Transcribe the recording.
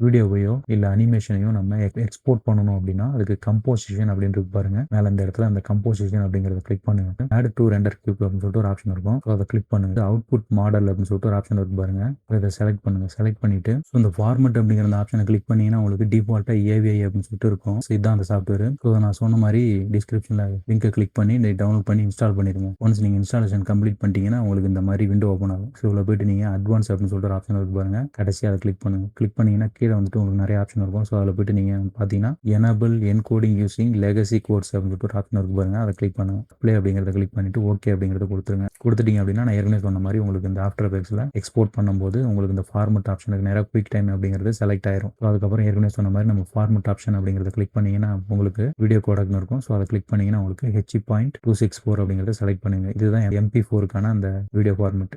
வீடியோவையோ இல்ல அனிமேஷனையோ நம்ம எக்ஸ்போர்ட் பண்ணணும் அப்படின்னா அதுக்கு கம்போசிஷன் அப்படின்னு இருக்கு பாருங்க. மேல இந்த இடத்துல அந்த கம்போசிஷன் அப்படிங்கிறத கிளிக் பண்ணுங்க. ஆட் டு ரெண்டர் கியூப் அப்படின்னு சொல்லிட்டு ஒரு ஆப்ஷன் இருக்கும். அதை கிளிக் பண்ணுங்க. அவுட்புட் மாடல் அப்படின்னு சொல்லிட்டு ஒரு ஆப்ஷன் இருக்கு பாருங்க. இதை செலக்ட் பண்ணுங்க. செலக்ட் பண்ணிட்டு இந்த ஃபார்மட் அப்படிங்கிற அந்த ஆப்ஷனை கிளிக் பண்ணீங்கன்னா உங்களுக்கு டிஃபால்ட்டா ஏவிஐ அப்படின்னு சொல்லிட்டு இருக்கும். இதுதான் அந்த சாஃப்ட்வேர். ஸோ நான் சொன்ன மாதிரி டிஸ்கிரிப்ஷன்ல லிங்கை கிளிக் பண்ணி டவுன்லோட் பண்ணி இன்ஸ்டால் பண்ணிருங்க. ஒன்ஸ் நீங்க இன்ஸ்டாலேஷன் கம்ப்ளீட் பண்ணிட்டீங்கன்னா உங்களுக்கு இந்த மாதிரி விண்டோ ஓப்பன் ஆகும். ஸோ இதில் போயிட்டு நீங்க அட்வான்ஸ் அப்படின்னு சொல்லிட்டு ஒரு ஆப்ஷன் இருக்கு பாருங்க. கடைசியாக அதை கிளிக் பண்ணுங்க. கிளிக் பண்ணீங்கன்னா கீழே வந்துட்டு உங்களுக்கு நிறைய ஆப்ஷன் இருக்கும். ஸோ அதில் போயிட்டு நீங்க பார்த்தீங்கன்னா enable encoding using legacy codes அப்படின்னு சொல்லிட்டு ஒரு ஆப்ஷன் இருக்கு பாருங்க. அதை கிளிக் பண்ணுங்க. ப்ளே அப்படிங்கிறத கிளிக் பண்ணிட்டு ஓகே அப்படிங்கிறத கொடுத்துருங்க. கொடுத்துட்டீங்க அப்படின்னா நான் ஏற்கனவே சொன்ன மாதிரி உங்களுக்கு இந்த ஆஃப்டர் எஃபெக்ட்ஸ்ல எக்ஸ்போர்ட் பண்ணும்போது உங்களுக்கு இந்த ஃபார்மட் ஆப்ஷனுக்கு நேராக குயிக் டைம் அப்படிங்கிறது செலக்ட் ஆயிரும். ஸோ அதுக்கப்புறம் ஏற்கனவே சொன்ன மாதிரி நம்ம ஃபார்மட் ஆப்ஷன் அப்படிங்கிறத கிளிக் பண்ணீங்கன்னா உங்களுக்கு வீடியோ கோடக்னு இருக்கும். ஸோ அதை கிளிக் பண்ணீங்கன்னா உங்களுக்கு H.264 அப்படிங்கிறத செலக்ட் பண்ணுங்க. இதுதான் MP4க்கான அந்த வீடியோ ஃபார்மட்.